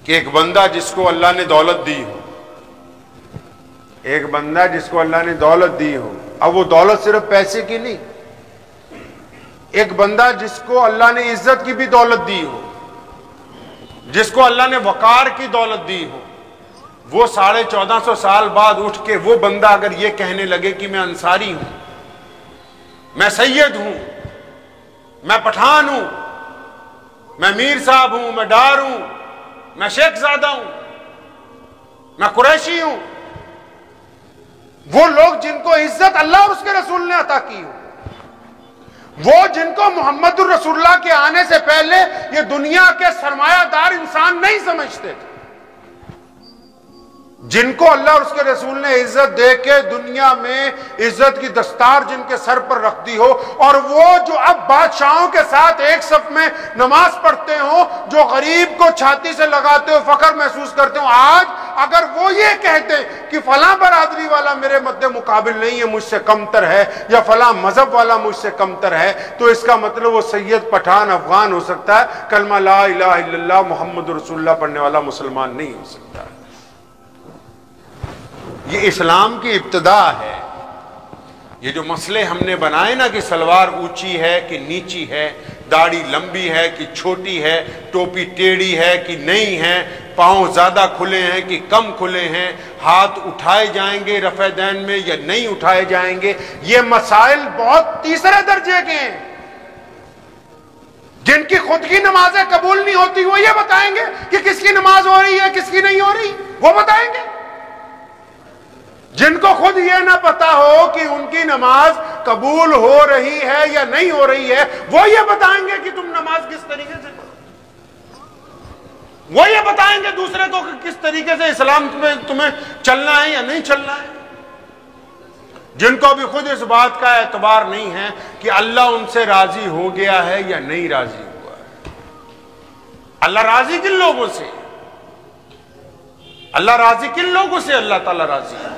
کہ ایک بندہ جس کو اللہ نے دولت دی ہو، ایک بندہ جس کو اللہ نے دولت دی ہو، اب وہ دولت صرف پیسے کی نہیں، ایک بندہ جس کو اللہ نے عزت کی بھی دولت دی ہو، جس کو اللہ نے وقار کی دولت دی ہو، وہ 1450 سال بعد اٹھ کے وہ بندہ اگر یہ کہنے لگے کہ میں انصاری ہوں، میں سید ہوں، میں پٹھان ہوں، میں میر صاحب ہوں، میں ڈار ہوں، میں شیخ زادہ ہوں، میں قریشی ہوں، وہ لوگ جن کو عزت اللہ اور اس کے رسول نے عطا کی ہو، وہ جن کو محمد الرسول اللہ کے آنے سے پہلے یہ دنیا کے سرمایہ دار انسان نہیں سمجھتے تھے، جن کو اللہ اور اس کے رسول نے عزت دے کے دنیا میں عزت کی دستار جن کے سر پر رکھ دی ہو، اور وہ جو اب بادشاہوں کے ساتھ ایک صف میں نماز پڑھتے ہوں، جو غریب کو چھاتی سے لگاتے ہو فخر محسوس کرتے ہوں، آج اگر وہ یہ کہتے کہ فلاں برادری والا میرے مد مقابل نہیں ہے، مجھ سے کمتر ہے، یا فلاں مذہب والا مجھ سے کمتر ہے، تو اس کا مطلب وہ سید پٹھان افغان ہو سکتا ہے، کلمہ لا الہ الا اللہ محمد رسول اللہ پڑھنے والا مسلمان نہیں ہو سکتا ہے۔ یہ اسلام کی ابتدا ہے۔ یہ جو مسئلے ہم نے بنائے نا کہ سلوار اونچی ہے کہ نیچی ہے، داڑھی لمبی ہے کہ چھوٹی ہے، ٹوپی ٹیڑھی ہے کہ نہیں ہے، پاؤں زیادہ کھلے ہیں کہ کم کھلے ہیں، ہاتھ اٹھائے جائیں گے رفع دین میں یا نہیں اٹھائے جائیں گے، یہ مسائل بہت تیسرے درجے کے ہیں۔ جن کی خود کی نمازیں قبول نہیں ہوتی وہ یہ بتائیں گے کہ کس کی نماز ہو رہی ہے کس کی نہیں ہو رہی، وہ بتائیں گے۔ جن کو خود یہ نہ پتا ہو کہ ان کی نماز قبول ہو رہی ہے یا نہیں ہو رہی ہے، وہ یہ بتائیں گے کہ تم نماز کس طریقے سے پڑھو، وہ یہ بتائیں گے دوسرے کو کہ کس طریقے سے اسلام میں تمہیں چلنا ہے یا نہیں چلنا ہے۔ جن کو بھی خود اس بات کا اعتبار نہیں ہے کہ اللہ ان سے راضی ہو گیا ہے یا نہیں راضی ہوا ہے۔ اللہ راضی کن لوگوں سے؟ اللہ راضی کن لوگوں سے؟ اللہ تعالیٰ راضی ہے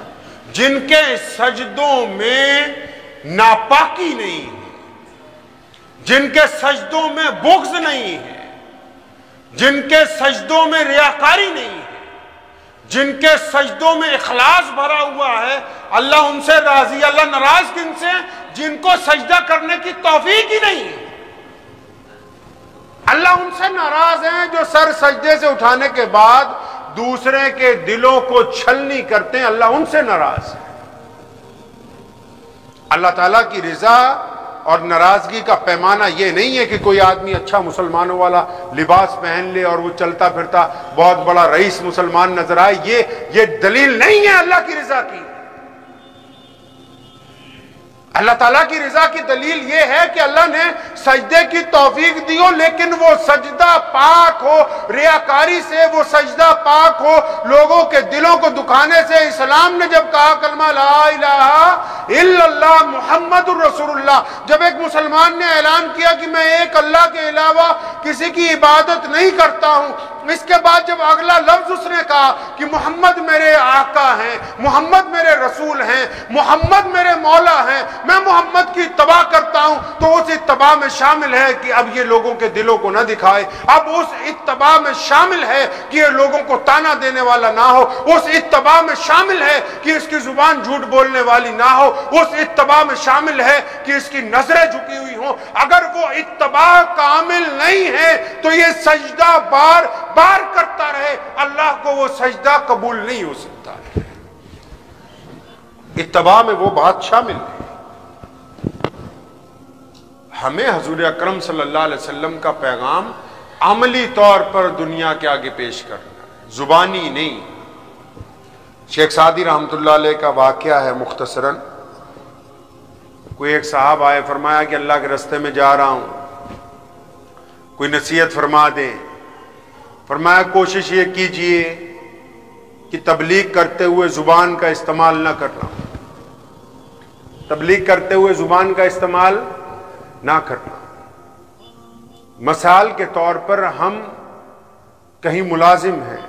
جن کے سجدوں میں ناپاکی نہیں ہے، جن کے سجدوں میں بغض نہیں ہے، جن کے سجدوں میں ریاکاری نہیں ہے، جن کے سجدوں میں اخلاص بھرا ہوا ہے، اللہ ان سے راضی۔ اللہ ناراض کن سے؟ جن کو سجدہ کرنے کی توفیق ہی نہیں ہے۔ اللہ ان سے ناراض ہیں جو سر سجدے سے اٹھانے کے بعد دوسرے کے دلوں کو چھلنی کرتے ہیں، اللہ ان سے ناراض ہے۔ اللہ تعالیٰ کی رضا اور ناراضگی کا پیمانہ یہ نہیں ہے کہ کوئی آدمی اچھا مسلمانوں والا لباس پہن لے اور وہ چلتا پھرتا بہت بڑا رئیس مسلمان نظر آئے، یہ دلیل نہیں ہے اللہ کی رضا کی۔ اللہ تعالیٰ کی رضا کی دلیل یہ ہے کہ اللہ نے سجدے کی توفیق دی ہو، لیکن وہ سجدہ پاک ہو ریاکاری سے، وہ سجدہ پاک ہو لوگوں کے دلوں کو دکھانے سے۔ اسلام نے جب کہا کلمہ لا الہ الا اللہ محمد الرسول اللہ، جب ایک مسلمان نے اعلان کیا کہ میں ایک اللہ کے علاوہ کسی کی عبادت نہیں کرتا ہوں، اس کے بعد جب اگلا لفظ اس نے کہا کہ محمد میرے آقا ہیں، محمد میرے رسول ہیں، محمد میرے مولا ہیں، میں محمد کی اتباع کرتا ہوں، تو اس اتباع میں شامل ہے کہ اب یہ لوگوں کے دلوں کو نہ دکھائے، اب اس اتباع میں شامل ہے کہ یہ لوگوں کو تانا دینے والا نہ ہو، اس اتباع میں شامل ہے کہ اس کی زبان جھوٹ بولنے والی نہ ہو، اس اتباع میں شامل ہے کہ اس کی نظریں جھکی ہوئی ہوں۔ اگر وہ اتباع کامل نہیں ہے تو یہ سجدہ بار بار کرتا رہے، اللہ کو وہ سجدہ قبول نہیں ہو سکتا۔ اتباع میں وہ بات شامل ہے۔ ہمیں حضور اکرم صلی اللہ علیہ وسلم کا پیغام عملی طور پر دنیا کے آگے پیش کرنا ہے، زبانی نہیں۔ شیخ سعدی رحمۃ اللہ علیہ کا واقعہ ہے مختصراً۔ کوئی ایک صاحب آئے، فرمایا کہ اللہ کے راستے میں جا رہا ہوں، کوئی نصیحت فرما دیں۔ فرمایا کوشش یہ کیجئے کہ تبلیغ کرتے ہوئے زبان کا استعمال نہ کرنا، تبلیغ کرتے ہوئے زبان کا استعمال نہ کرنا۔ مثال کے طور پر ہم کہیں ملازم ہیں،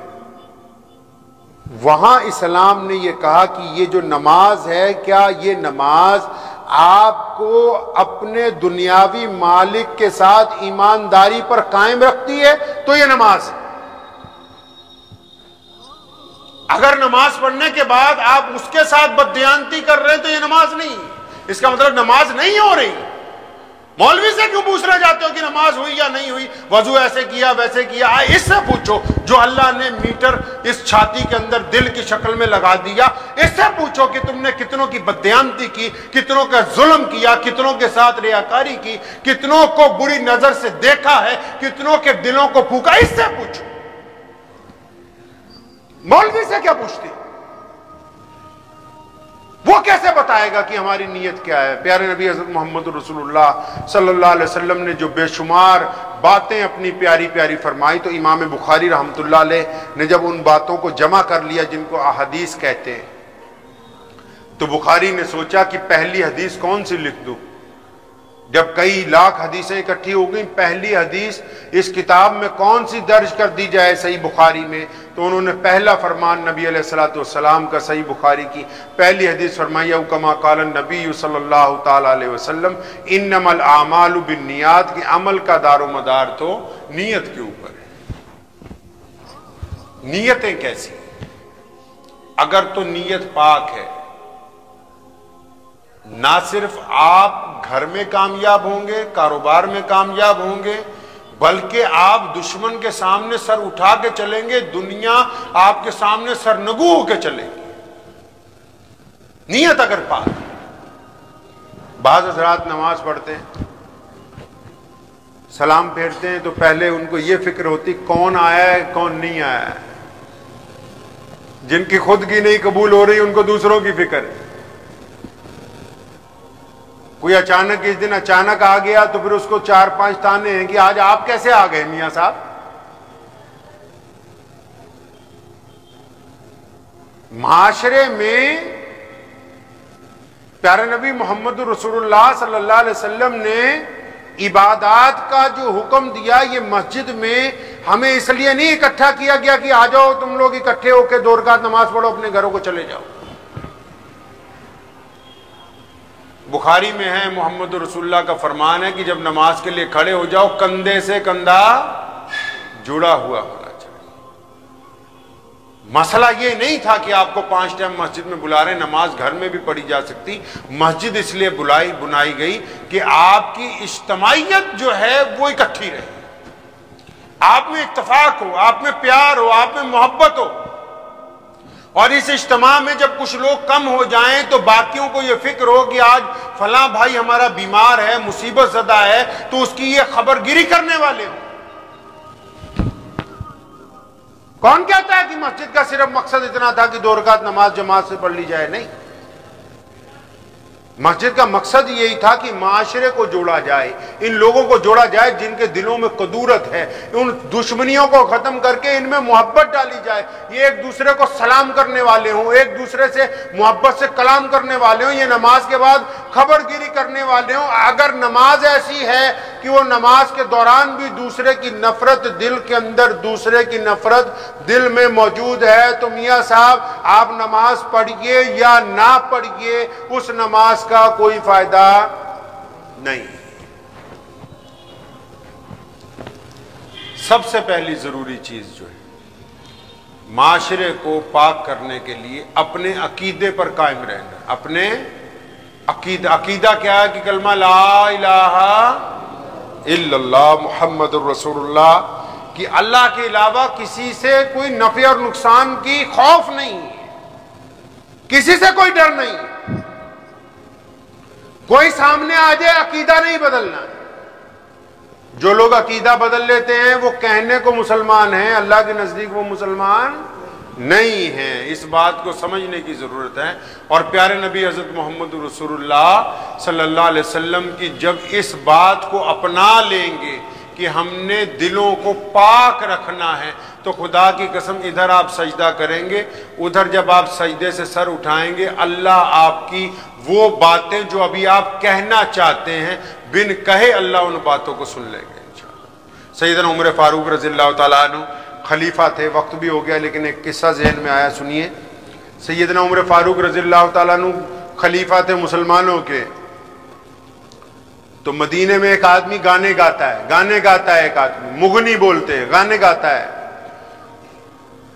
وہاں اسلام نے یہ کہا کہ یہ جو نماز ہے، کیا یہ نماز آپ کو اپنے دنیاوی مالک کے ساتھ ایمانداری پر قائم رکھتی ہے؟ تو یہ نماز ہے۔ اگر نماز پڑھنے کے بعد آپ اس کے ساتھ بددیانتی کر رہے ہیں تو یہ نماز نہیں، اس کا مطلب نماز نہیں ہو رہی۔ مولوی سے کیوں پوچھنا چاہتے ہو کہ نماز ہوئی یا نہیں ہوئی؟ وضو ایسے کیا ویسے کیا، اس سے پوچھو جو اللہ نے میٹر اس چھاتی کے اندر دل کی شکل میں لگا دیا، اس سے پوچھو کہ تم نے کتنوں کی بددیانتی کی، کتنوں کا ظلم کیا، کتنوں کے ساتھ ریاکاری کی، کتنوں کو بری نظر سے دیکھا ہے، کتنوں کے دلوں کو پھونکا، اس سے پوچھو۔ مولوی سے کیا پوچھتے؟ وہ کیسے بتائے گا کہ ہماری نیت کیا ہے؟ پیارے نبی حضرت محمد رسول اللہ صلی اللہ علیہ وسلم نے جو بے شمار باتیں اپنی پیاری پیاری فرمائی، تو امام بخاری رحمۃ اللہ علیہ نے جب ان باتوں کو جمع کر لیا جن کو احادیث کہتے ہیں، تو بخاری نے سوچا کہ پہلی حدیث کون سی لکھ دوں؟ جب کئی لاکھ حدیثیں اکٹھی ہو گئیں، پہلی حدیث اس کتاب میں کون سی درج کر دی جائے صحیح بخاری میں؟ تو انہوں نے پہلا فرمان نبی علیہ الصلوۃ والسلام کا صحیح بخاری کی پہلی حدیث فرمائی، او کما قال النبی صلی اللہ تعالی علیہ وسلم انما الاعمال بالنیات، کہ عمل کا دار و مدار تو نیت کے اوپر ہے۔ نیتیں کیسی؟ اگر تو نیت پاک ہے، نہ صرف آپ گھر میں کامیاب ہوں گے، کاروبار میں کامیاب ہوں گے، بلکہ آپ دشمن کے سامنے سر اٹھا کے چلیں گے، دنیا آپ کے سامنے سرنگو ہو کے چلے گی۔ نیت اگر پاک۔ بعض حضرات نماز پڑھتے ہیں، سلام پھیرتے ہیں تو پہلے ان کو یہ فکر ہوتی کون آیا ہے کون نہیں آیا ہے۔ جن کی خود کی نہیں قبول ہو رہی ان کو دوسروں کی فکر ہے۔ کوئی اچانک اس دن اچانک آ گیا تو پھر اس کو 4-5 تانے ہیں کہ آج آپ کیسے آ گئے میاں صاحب۔ معاشرے میں پیارے نبی محمد رسول اللہ صلی اللہ علیہ وسلم نے عبادات کا جو حکم دیا، یہ مسجد میں ہمیں اس لیے نہیں اکٹھا کیا گیا کہ آ جاؤ تم لوگ اکٹھے ہو کے 2 رکعت نماز پڑھو اپنے گھروں کو چلے جاؤ۔ بخاری میں ہے، محمد رسول اللہ کا فرمان ہے کہ جب نماز کے لیے کھڑے ہو جاؤ کندھے سے کندھا جڑا ہوا ہونا چاہیے۔ مسئلہ یہ نہیں تھا کہ آپ کو 5 ٹائم مسجد میں بلا رہے ہیں، نماز گھر میں بھی پڑھی جا سکتی۔ مسجد اس لیے بنائی گئی کہ آپ کی اجتماعیت جو ہے وہ اکٹھی رہے، آپ میں اتفاق ہو، آپ میں پیار ہو، آپ میں محبت ہو۔ اور اس اجتماع میں جب کچھ لوگ کم ہو جائیں تو باقیوں کو یہ فکر ہو کہ آج فلاں بھائی ہمارا بیمار ہے، مصیبت زدہ ہے، تو اس کی یہ خبر گیری کرنے والے ہوں۔ کون کہتا ہے کہ مسجد کا صرف مقصد اتنا تھا کہ 2 رکعت نماز جماعت سے پڑھ لی جائے؟ نہیں، مسجد کا مقصد یہی تھا کہ معاشرے کو جوڑا جائے، ان لوگوں کو جوڑا جائے جن کے دلوں میں قدورت ہے، ان دشمنیوں کو ختم کر کے ان میں محبت ڈالی جائے، یہ ایک دوسرے کو سلام کرنے والے ہوں، ایک دوسرے سے محبت سے کلام کرنے والے ہوں، یہ نماز کے بعد خبر گیری کرنے والے ہوں۔ اگر نماز ایسی ہے کہ وہ نماز کے دوران بھی دوسرے کی نفرت دل کے اندر، دوسرے کی نفرت دل میں موجود ہے، تو میاں صاحب آپ نماز پڑھیے یا نہ پڑھیے، اس نماز کا کوئی فائدہ نہیں۔ سب سے پہلی ضروری چیز جو ہے معاشرے کو پاک کرنے کے لیے اپنے عقیدے پر قائم رہنا۔ اپنے عقیدہ کیا ہے کہ کلمہ لا الہ الا اللہ محمد الرسول اللہ، کہ اللہ کے علاوہ کسی سے کوئی نفع اور نقصان کی خوف نہیں ہے، کسی سے کوئی ڈر نہیں، کوئی سامنے آ جائے عقیدہ نہیں بدلنا۔ جو لوگ عقیدہ بدل لیتے ہیں وہ کہنے کو مسلمان ہیں، اللہ کے نزدیک وہ مسلمان نہیں ہیں۔ اس بات کو سمجھنے کی ضرورت ہے۔ اور پیارے نبی حضرت محمد رسول اللہ صلی اللہ علیہ وسلم کی جب اس بات کو اپنا لیں گے کہ ہم نے دلوں کو پاک رکھنا ہے، تو خدا کی قسم ادھر آپ سجدہ کریں گے، ادھر جب آپ سجدے سے سر اٹھائیں گے، اللہ آپ کی وہ باتیں جو ابھی آپ کہنا چاہتے ہیں بن کہے اللہ ان باتوں کو سن لیں گے انشاءاللہ۔ سیدنا عمر فاروق رضی اللہ تعالیٰ عنہ خلیفہ تھے، وقت بھی ہو گیا لیکن ایک قصہ ذہن میں آیا، سنیے۔ سیدنا عمر فاروق رضی اللہ تعالیٰ عنہ خلیفہ تھے مسلمانوں کے، تو مدینے میں ایک آدمی گانے گاتا ہے ایک آدمی مغنی بولتے ہیں، گانے گاتا ہے۔